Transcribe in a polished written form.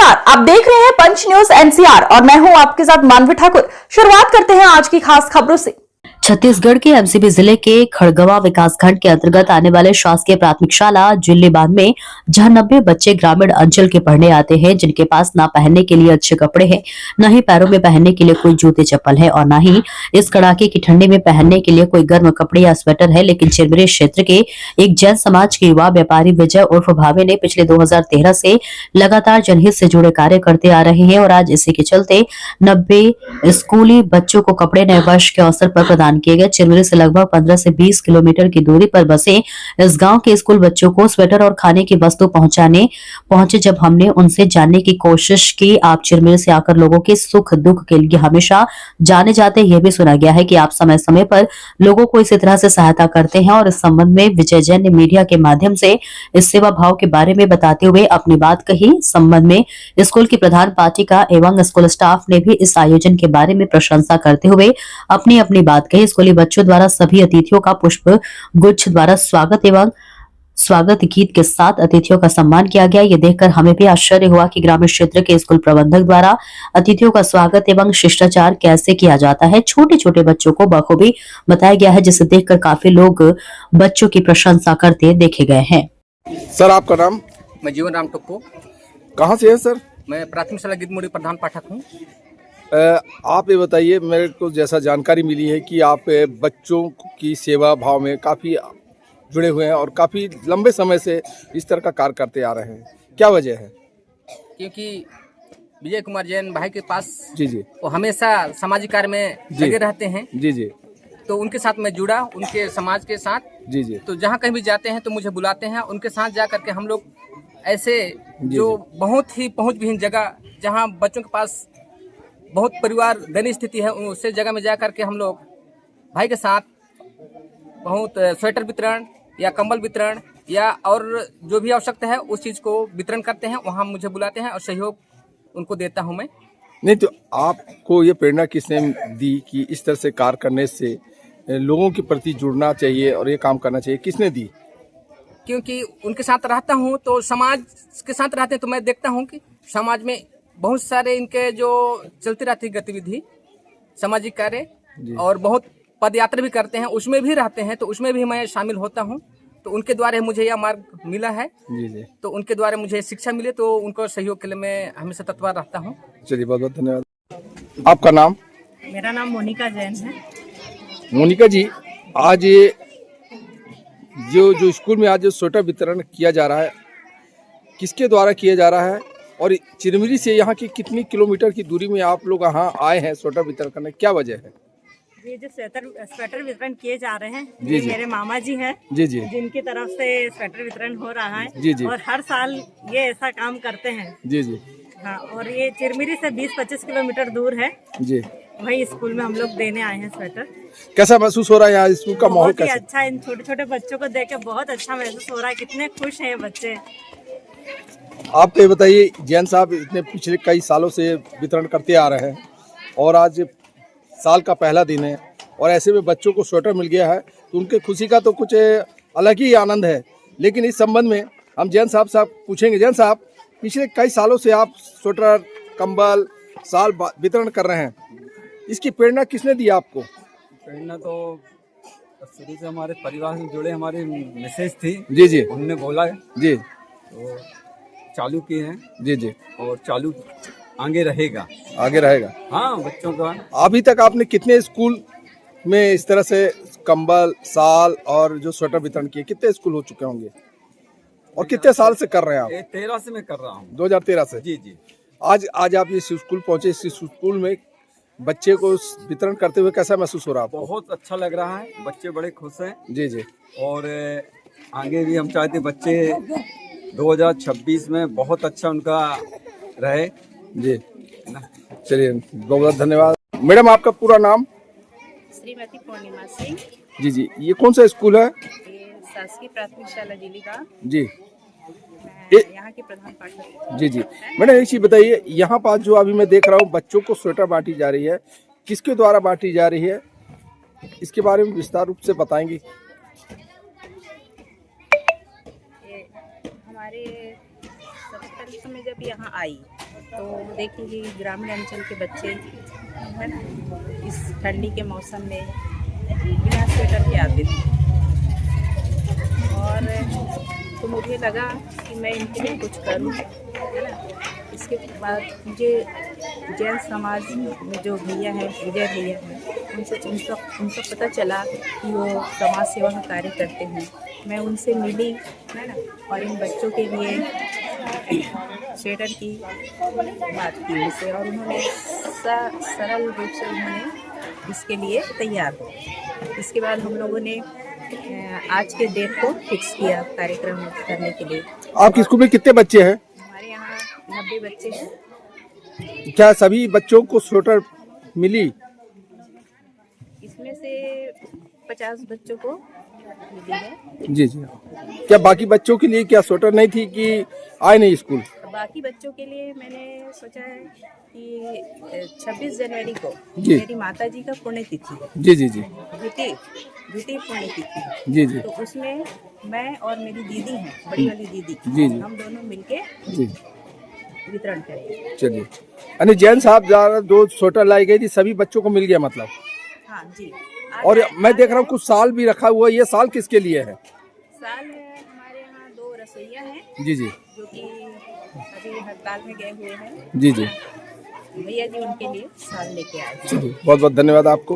नमस्कार, आप देख रहे हैं पंच न्यूज एनसीआर और मैं हूं आपके साथ मानवी ठाकुर। शुरुआत करते हैं आज की खास खबरों से। छत्तीसगढ़ के एमसीबी जिले के खड़गवा विकासखंड के अंतर्गत आने वाले शासकीय प्राथमिक शाला जिल्लीबान में जहां 90 बच्चे ग्रामीण अंचल के पढ़ने आते हैं, जिनके पास ना पहनने के लिए अच्छे कपड़े हैं, न ही पैरों में पहनने के लिए कोई जूते चप्पल है और न ही इस कड़ाके की ठंडी में पहनने के लिए कोई गर्म कपड़े या स्वेटर है। लेकिन चिरमिरी क्षेत्र के एक जैन समाज के युवा व्यापारी विजय उर्फ भावे ने पिछले 2013 से लगातार जनहित से जुड़े कार्य करते आ रहे हैं और आज इसी के चलते 90 स्कूली बच्चों को कपड़े नए वर्ष के अवसर पर प्रदान किए गए। चिरमिरी से लगभग 15 से 20 किलोमीटर की दूरी पर बसे इस गांव के स्कूल बच्चों को स्वेटर और खाने की वस्तु पहुंचे। जब हमने उनसे जानने की कोशिश की, आप चिरमिरी से आकर लोगों के सुख दुख के लिए हमेशा जाने जाते, यह भी सुना गया है कि आप समय समय पर लोगों को इसी तरह से सहायता करते हैं और इस संबंध में विजय जैन ने मीडिया के माध्यम से इस सेवा भाव के बारे में बताते हुए अपनी बात कही। संबंध में स्कूल की प्रधान पाठिका एवं स्कूल स्टाफ ने भी इस आयोजन के बारे में प्रशंसा करते हुए अपनी अपनी बात कही। स्कूली बच्चों द्वारा सभी अतिथियों का पुष्प गुच्छ द्वारा स्वागत गीत के साथ अतिथियों का सम्मान किया गया। ये देखकर हमें भी आश्चर्य हुआ कि ग्रामीण क्षेत्र के स्कूल प्रबंधक द्वारा अतिथियों का स्वागत एवं शिष्टाचार कैसे किया जाता है। छोटे छोटे बच्चों को बखूबी बताया गया है, जिसे देखकर काफी लोग बच्चों की प्रशंसा करते देखे गए हैं। सर, आपका नाम? मैं जीवन राम टुक्को। कहाँ से है सर? मैं प्राथमिक शाला गिद्धमुड़ी प्रधान पाठक हूँ। आप ये बताइए, मेरे को जैसा जानकारी मिली है कि आप बच्चों की सेवा भाव में काफ़ी जुड़े हुए हैं और काफ़ी लंबे समय से इस तरह का कार्य करते आ रहे हैं, क्या वजह है? क्योंकि विजय कुमार जैन भाई के पास जी वो हमेशा सामाजिक कार्य में लगे रहते हैं। जी तो उनके साथ मैं जुड़ा, उनके समाज के साथ। जी तो जहाँ कहीं भी जाते हैं तो मुझे बुलाते हैं। उनके साथ जा करके हम लोग ऐसे जो बहुत ही पहुँचविहीन जगह, जहाँ बच्चों के पास बहुत परिवार दयनीय स्थिति है, उससे जगह में जा करके हम लोग भाई के साथ बहुत स्वेटर वितरण या कंबल वितरण या और जो भी आवश्यकता है उस चीज़ को वितरण करते हैं। वहाँ मुझे बुलाते हैं और सहयोग उनको देता हूँ मैं। नहीं तो आपको ये प्रेरणा किसने दी कि इस तरह से कार्य करने से लोगों के प्रति जुड़ना चाहिए और ये काम करना चाहिए, किसने दी? क्योंकि उनके साथ रहता हूँ तो समाज के साथ रहते हैं तो मैं देखता हूँ कि समाज में बहुत सारे इनके जो चलती रहती गतिविधि सामाजिक कार्य और बहुत पद यात्रा भी करते हैं, उसमें भी रहते हैं, तो उसमें भी मैं शामिल होता हूं। तो उनके द्वारा मुझे यह मार्ग मिला है। जी। तो उनके द्वारा मुझे शिक्षा मिले तो उनको सहयोग के लिए मैं हमेशा तत्पर रहता हूं। चलिए, बहुत बहुत धन्यवाद। आपका नाम? मेरा नाम मोनिका जैन है। मोनिका जी, आज ये जो स्कूल में आज जो स्वेटर वितरण किया जा रहा है, किसके द्वारा किया जा रहा है और चिरमिरी से यहाँ की कितनी किलोमीटर की दूरी में आप लोग यहाँ आए हैं स्वेटर वितरण करने, क्या वजह है? ये जो स्वेटर वितरण किए जा रहे हैं, ये मेरे मामा जी हैं, जी जिनकी तरफ से स्वेटर वितरण हो रहा है। जी और हर साल ये ऐसा काम करते हैं। जी हाँ, और ये चिरमिरी से 20-25 किलोमीटर दूर है जी। वही स्कूल में हम लोग देने आए हैं स्वेटर। कैसा महसूस हो रहा है यहाँ स्कूल का माहौल? बहुत ही अच्छा, इन छोटे छोटे बच्चों को देख के बहुत अच्छा महसूस हो रहा है। कितने खुश हैं ये बच्चे। आप तो ये बताइए, जैन साहब इतने पिछले कई सालों से वितरण करते आ रहे हैं और आज साल का पहला दिन है और ऐसे में बच्चों को स्वेटर मिल गया है तो उनके खुशी का तो कुछ अलग ही आनंद है। लेकिन इस संबंध में हम जैन साहब पूछेंगे। जैन साहब, पिछले कई सालों से आप स्वेटर, कंबल, शाल वितरण कर रहे हैं, इसकी प्रेरणा किसने दी आपको? प्रेरणा तो शुरू से हमारे परिवार से जुड़े हमारी मिसेज थी। जी उन्होंने बोला जी, तो चालू किए हैं। जी और चालू आगे रहेगा। हाँ, बच्चों का। अभी तक आपने कितने स्कूल में इस तरह से कंबल, शाल और जो स्वेटर वितरण किए, कितने स्कूल हो चुके होंगे और कितने साल से कर रहे हैं आप? 13 से मैं कर रहा हूँ। 2013 से? जी। आज आप इस स्कूल पहुंचे, इस स्कूल में बच्चे को वितरण करते हुए कैसा महसूस हो रहा है? बहुत अच्छा लग रहा है, बच्चे बड़े खुश हैं। जी। और आगे भी हम चाहते बच्चे 2026 में बहुत अच्छा उनका रहे जी। चलिए, बहुत धन्यवाद। मैडम, आपका पूरा नाम? श्रीमती पूर्णिमा सिंह। जी, ये कौन सा स्कूल है? ये शासकीय प्राथमिक शाला जिलीबान जी, यहाँ की प्रधान पाठक। जी। मैडम, एक चीज बताइए, यहाँ पास जो अभी मैं देख रहा हूँ बच्चों को स्वेटर बांटी जा रही है, किसके द्वारा बांटी जा रही है, इसके बारे में विस्तार रूप से बताएंगे? हमारे सबसे पहले तो मैं जब यहाँ आई तो देखी कि ग्रामीण अंचल के बच्चे है ना इस ठंडी के मौसम में बिना स्वेटर के आते थे, और तो मुझे लगा कि मैं इनके लिए कुछ करूँ, है ना। इसके बाद मुझे जैन समाज में जो भैया हैं, विजय भैया हैं, उनका पता चला कि वो समाज सेवा का कार्य करते हैं। मैं उनसे मिली, है ना, और इन बच्चों के लिए स्वेटर की बात की उनसे, और उन्होंने सरल रूप से उन्होंने इसके लिए तैयार हो। इसके बाद हम लोगों ने आज के डेट को फिक्स किया कार्यक्रम करने के लिए। आपके स्कूल में कितने बच्चे हैं? हमारे यहाँ 90 बच्चे हैं। क्या सभी बच्चों को स्वेटर मिली? इसमें से 50 बच्चों को मिली है। जी जी। क्या बाकी बच्चों के लिए क्या स्वेटर नहीं थी कि आए नहीं स्कूल? बाकी बच्चों के लिए मैंने सोचा है कि 26 जनवरी को जी। मेरी माता जी का पुण्यतिथि है। जी जी जी द्वितीय पुण्यतिथि है। जी जी। तो उसमें मैं और मेरी दीदी हैं, बड़ी वाली दीदी, जी जी। हम दोनों मिलके जी वितरण करेंगे। चलिए। यानी जैन साहब द्वारा जो स्वेटर लाई गई थी सभी बच्चों को मिल गया मतलब? हाँ जी। और मैं देख रहा हूँ कुछ साल भी रखा हुआ है, ये साल किसके लिए है? साल है हमारे यहाँ 2 रसोइया हैं जी जी जो कि अभी हड़ताल में गए हुए हैं। जी जी। भैया जी उनके लिए साल लेके आए हैं। चलिए, बहुत बहुत धन्यवाद आपको।